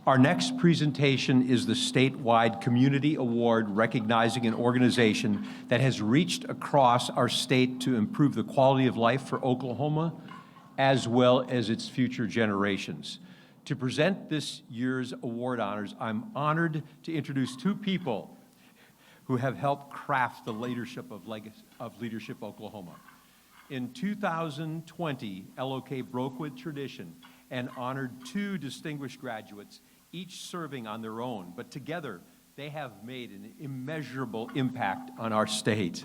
Our next presentation is the Statewide Community Award recognizing an organization that has reached across our state to improve the quality of life for Oklahoma as well as its future generations. To present this year's award honors, I'm honored to introduce two people who have helped craft the leadership of Leadership Oklahoma. In 2020, LOK broke with tradition and honored two distinguished graduates, each serving on their own, but together they have made an immeasurable impact on our state.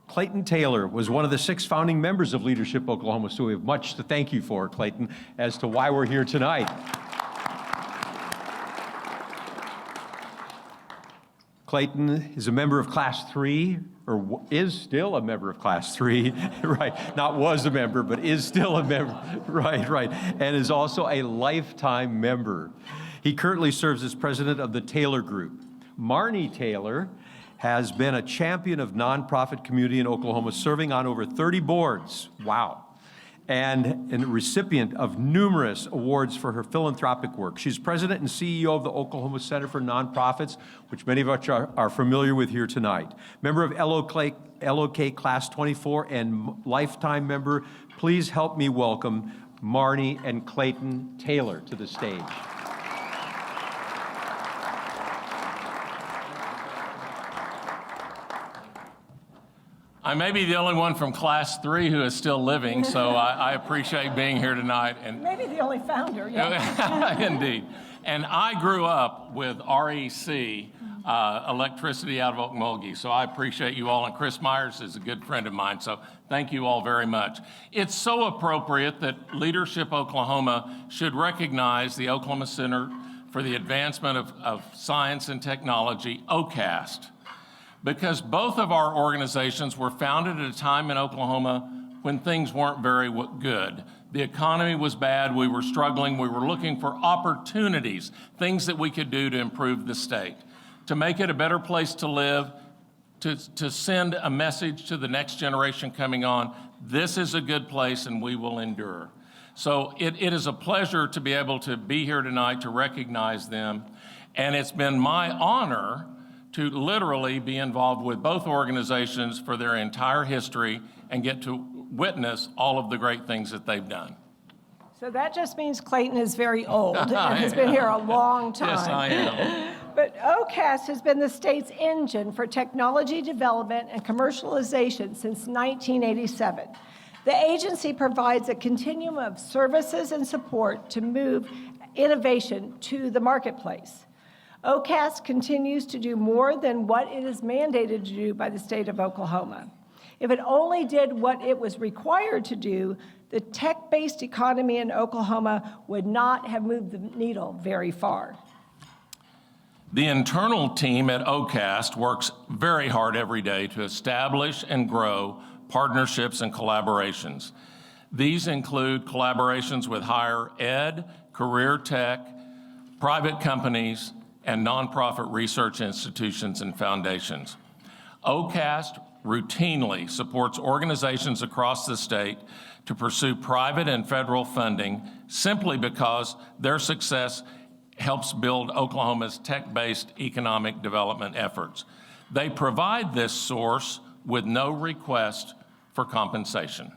Clayton Taylor was one of the 6 founding members of Leadership Oklahoma, so we have much to thank you for, Clayton, as to why we're here tonight. Clayton is a member of Class 3, or is still a member of Class 3, right? Not was a member, but is still a member, right, and is also a lifetime member. He currently serves as president of the Taylor Group. Marnie Taylor has been a champion of nonprofit community in Oklahoma, serving on over 30 boards, wow, and a recipient of numerous awards for her philanthropic work. She's president and CEO of the Oklahoma Center for Nonprofits, which many of us are familiar with here tonight. Member of LOK Class 24 and lifetime member, please help me welcome Marnie and Clayton Taylor to the stage. I may be the only one from Class 3 who is still living, so I appreciate being here tonight. And maybe the only founder, yeah. Indeed. And I grew up with REC, electricity out of Okmulgee, so I appreciate you all. And Chris Myers is a good friend of mine, so thank you all very much. It's so appropriate that Leadership Oklahoma should recognize the Oklahoma Center for the Advancement of Science and Technology, OCAST. Because both of our organizations were founded at a time in Oklahoma when things weren't very good. The economy was bad, we were struggling, we were looking for opportunities, things that we could do to improve the state, to make it a better place to live, to send a message to the next generation coming on, this is a good place and we will endure. So it is a pleasure to be able to be here tonight to recognize them, and it's been my honor to literally be involved with both organizations for their entire history and get to witness all of the great things that they've done. So that just means Clayton is very old and has been here a long time. Yes, I am. But OCAST has been the state's engine for technology development and commercialization since 1987. The agency provides a continuum of services and support to move innovation to the marketplace. OCAST continues to do more than what it is mandated to do by the state of Oklahoma. If it only did what it was required to do, the tech-based economy in Oklahoma would not have moved the needle very far. The internal team at OCAST works very hard every day to establish and grow partnerships and collaborations. These include collaborations with higher ed, career tech, private companies, and nonprofit research institutions and foundations. OCAST routinely supports organizations across the state to pursue private and federal funding simply because their success helps build Oklahoma's tech-based economic development efforts. They provide this source with no request for compensation.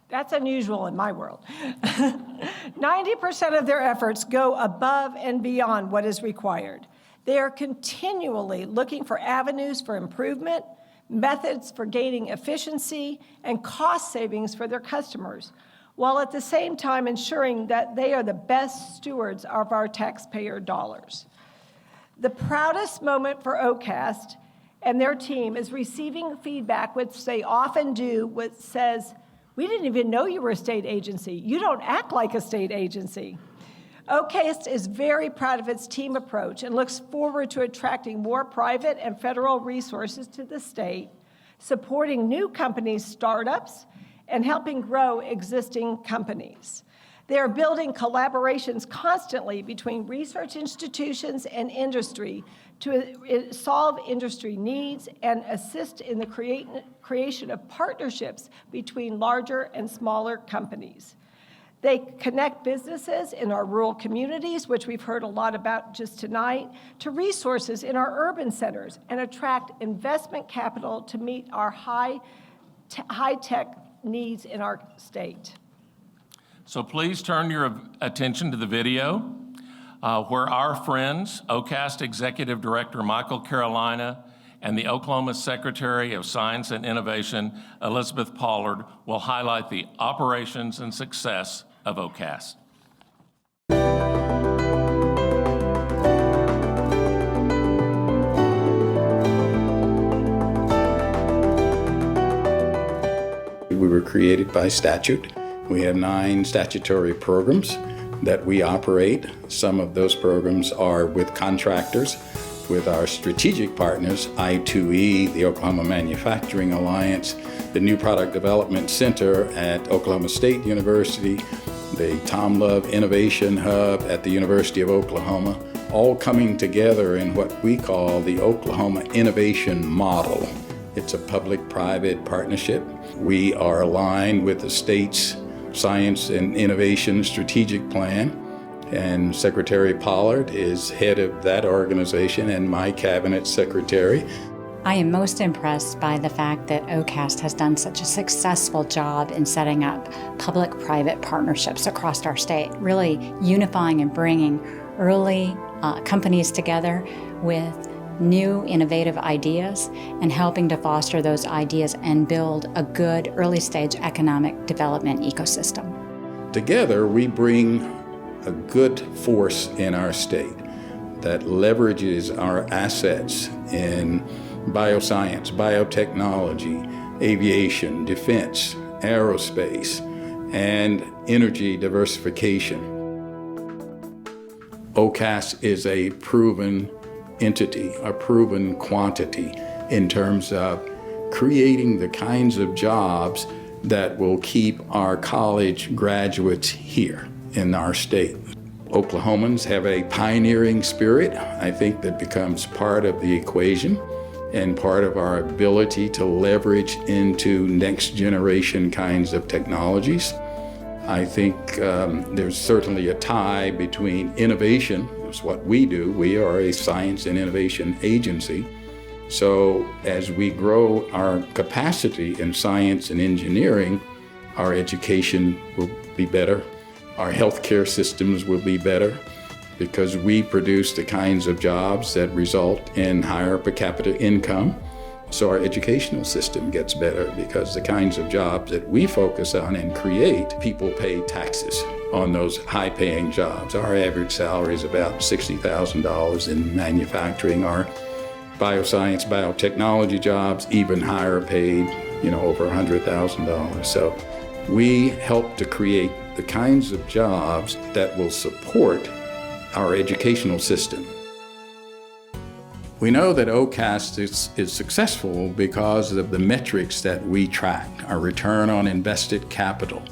That's unusual in my world. 90% of their efforts go above and beyond what is required. They are continually looking for avenues for improvement, methods for gaining efficiency, and cost savings for their customers, while at the same time ensuring that they are the best stewards of our taxpayer dollars. The proudest moment for OCAST and their team is receiving feedback, which they often do, which says, "We didn't even know you were a state agency. You don't act like a state agency." OCAST is very proud of its team approach and looks forward to attracting more private and federal resources to the state, supporting new companies' startups, and helping grow existing companies. They are building collaborations constantly between research institutions and industry to solve industry needs and assist in the creation of partnerships between larger and smaller companies. They connect businesses in our rural communities, which we've heard a lot about just tonight, to resources in our urban centers and attract investment capital to meet our high-tech needs in our state. So please turn your attention to the video where our friends, OCAST Executive Director Michael Carolina and the Oklahoma Secretary of Science and Innovation, Elizabeth Pollard, will highlight the operations and success of OCAST. We were created by statute. We have 9 statutory programs that we operate. Some of those programs are with contractors, with our strategic partners, I2E, the Oklahoma Manufacturing Alliance, the New Product Development Center at Oklahoma State University, the Tom Love Innovation Hub at the University of Oklahoma, all coming together in what we call the Oklahoma Innovation Model. It's a public-private partnership. We are aligned with the state's Science and Innovation Strategic Plan, and Secretary Pollard is head of that organization and my cabinet secretary. I am most impressed by the fact that OCAST has done such a successful job in setting up public-private partnerships across our state, really unifying and bringing early companies together with new innovative ideas and helping to foster those ideas and build a good early-stage economic development ecosystem. Together, we bring a good force in our state that leverages our assets in bioscience, biotechnology, aviation, defense, aerospace, and energy diversification. OCAST is a proven entity, a proven quantity in terms of creating the kinds of jobs that will keep our college graduates here in our state. Oklahomans have a pioneering spirit, I think, that becomes part of the equation and part of our ability to leverage into next generation kinds of technologies. I think there's certainly a tie between innovation, that's what we do. We are a science and innovation agency. So as we grow our capacity in science and engineering, our education will be better. Our healthcare systems will be better because we produce the kinds of jobs that result in higher per capita income. So our educational system gets better because the kinds of jobs that we focus on and create, people pay taxes on those high-paying jobs. Our average salary is about $60,000 in manufacturing. Our bioscience, biotechnology jobs, even higher paid, over $100,000. So we help to create the kinds of jobs that will support our educational system. We know that OCAST is successful because of the metrics that we track, our return on invested capital,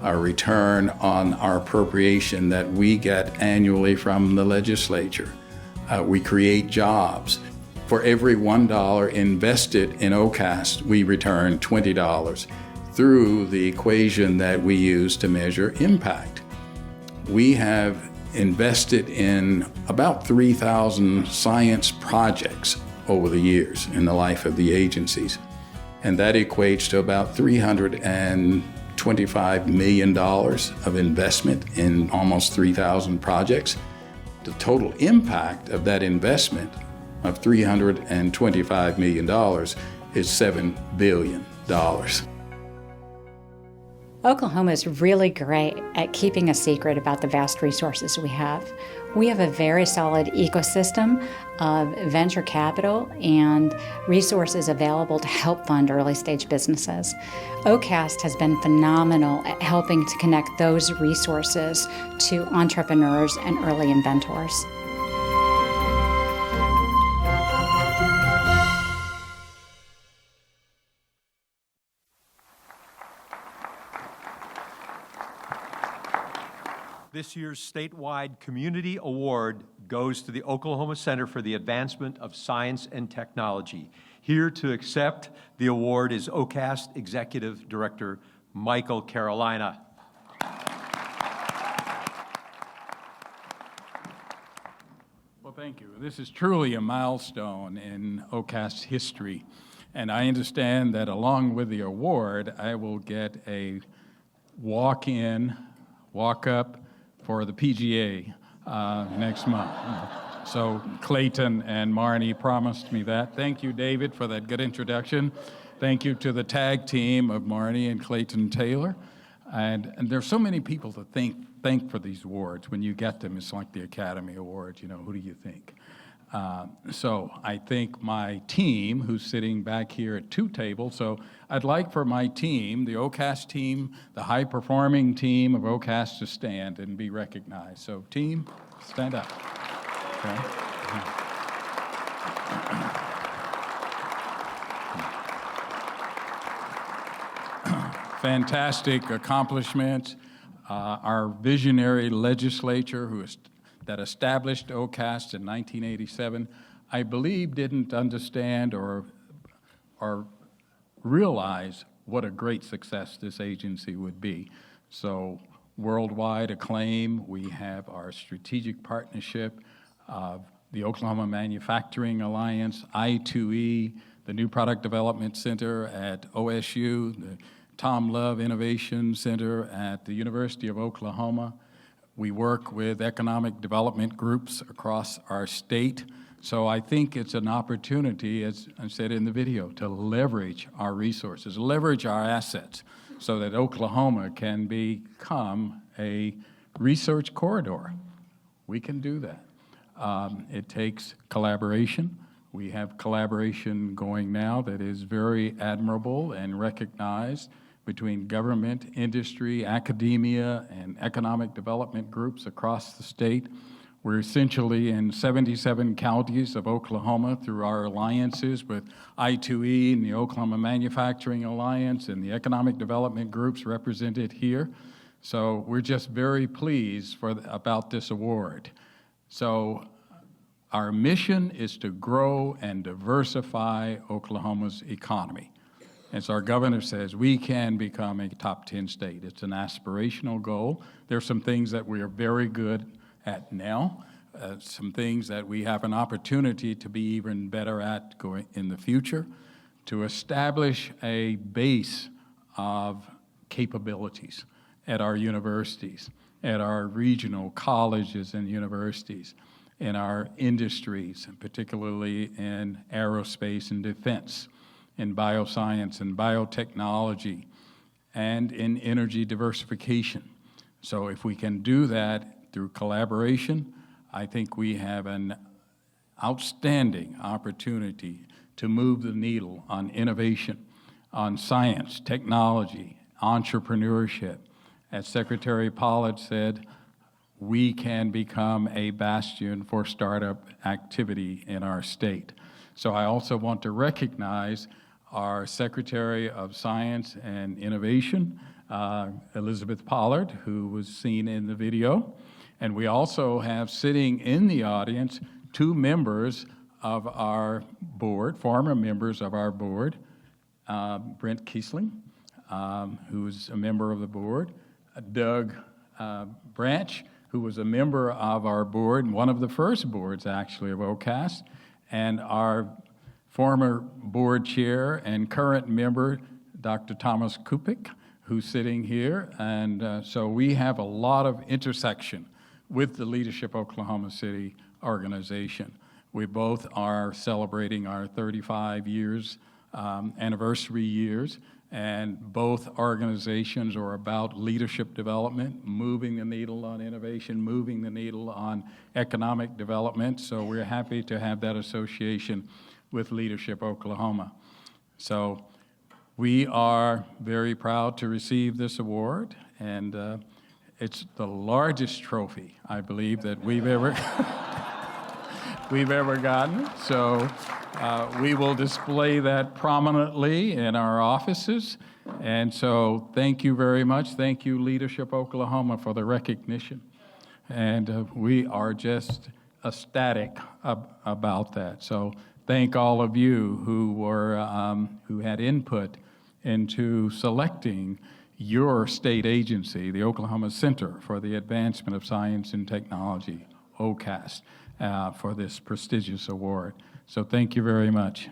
our return on our appropriation that we get annually from the legislature. We create jobs. For every $1 invested in OCAST, we return $20 through the equation that we use to measure impact. We have invested in about 3,000 science projects over the years in the life of the agencies, and that equates to about $325 million of investment in almost 3,000 projects. The total impact of that investment of $325 million is $7 billion. Oklahoma is really great at keeping a secret about the vast resources we have. We have a very solid ecosystem of venture capital and resources available to help fund early stage businesses. OCAST has been phenomenal at helping to connect those resources to entrepreneurs and early inventors. This year's statewide community award goes to the Oklahoma Center for the Advancement of Science and Technology. Here to accept the award is OCAST Executive Director Michael Carolina. Well, thank you. This is truly a milestone in OCAST history. And I understand that along with the award, I will get a walk-in, walk-up for the PGA next month. So Clayton and Marnie promised me that. Thank you, David, for that good introduction. Thank you to the tag team of Marnie and Clayton Taylor. And there's so many people to thank for these awards. When you get them, it's like the Academy Awards, you know, who do you think? So I thank my team who's sitting back here at two tables. So I'd like for my team, the OCAST team, the high-performing team of OCAST to stand and be recognized. So team, stand up. Okay. Fantastic accomplishments. Our visionary legislature that established OCAST in 1987, I believe didn't understand or realize what a great success this agency would be. So worldwide acclaim, we have our strategic partnership of the Oklahoma Manufacturing Alliance, I2E, the New Product Development Center at OSU, the Tom Love Innovation Center at the University of Oklahoma. We work with economic development groups across our state. So I think it's an opportunity, as I said in the video, to leverage our resources, leverage our assets so that Oklahoma can become a research corridor. We can do that. It takes collaboration. We have collaboration going now that is very admirable and recognized between government, industry, academia, and economic development groups across the state. We're essentially in 77 counties of Oklahoma through our alliances with I2E and the Oklahoma Manufacturing Alliance and the economic development groups represented here. So we're just very pleased about this award. So our mission is to grow and diversify Oklahoma's economy. As our governor says, we can become a top 10 state. It's an aspirational goal. There's some things that we are very good at now, some things that we have an opportunity to be even better at going in the future, to establish a base of capabilities at our universities, at our regional colleges and universities, in our industries, and particularly in aerospace and defense, in bioscience and biotechnology, and in energy diversification. So if we can do that through collaboration, I think we have an outstanding opportunity to move the needle on innovation, on science, technology, entrepreneurship. As Secretary Pollard said, we can become a bastion for startup activity in our state. So I also want to recognize our Secretary of Science and Innovation, Elizabeth Pollard, who was seen in the video. And we also have sitting in the audience two members of our board, former members of our board, Brent Kiesling, who's a member of the board, Doug Branch, who was a member of our board, one of the first boards actually of OCAST, and our former board chair and current member, Dr. Thomas Kupik, who's sitting here. And so we have a lot of intersection with the Leadership Oklahoma City organization. We both are celebrating our 35 years, anniversary years, and both organizations are about leadership development, moving the needle on innovation, moving the needle on economic development. So we're happy to have that association with Leadership Oklahoma. So we are very proud to receive this award, and it's the largest trophy, I believe, that we've ever gotten. So we will display that prominently in our offices. And so thank you very much. Thank you, Leadership Oklahoma, for the recognition. And we are just ecstatic about that. So thank all of you who had input into selecting your state agency, the Oklahoma Center for the Advancement of Science and Technology, OCAST for this prestigious award. So thank you very much.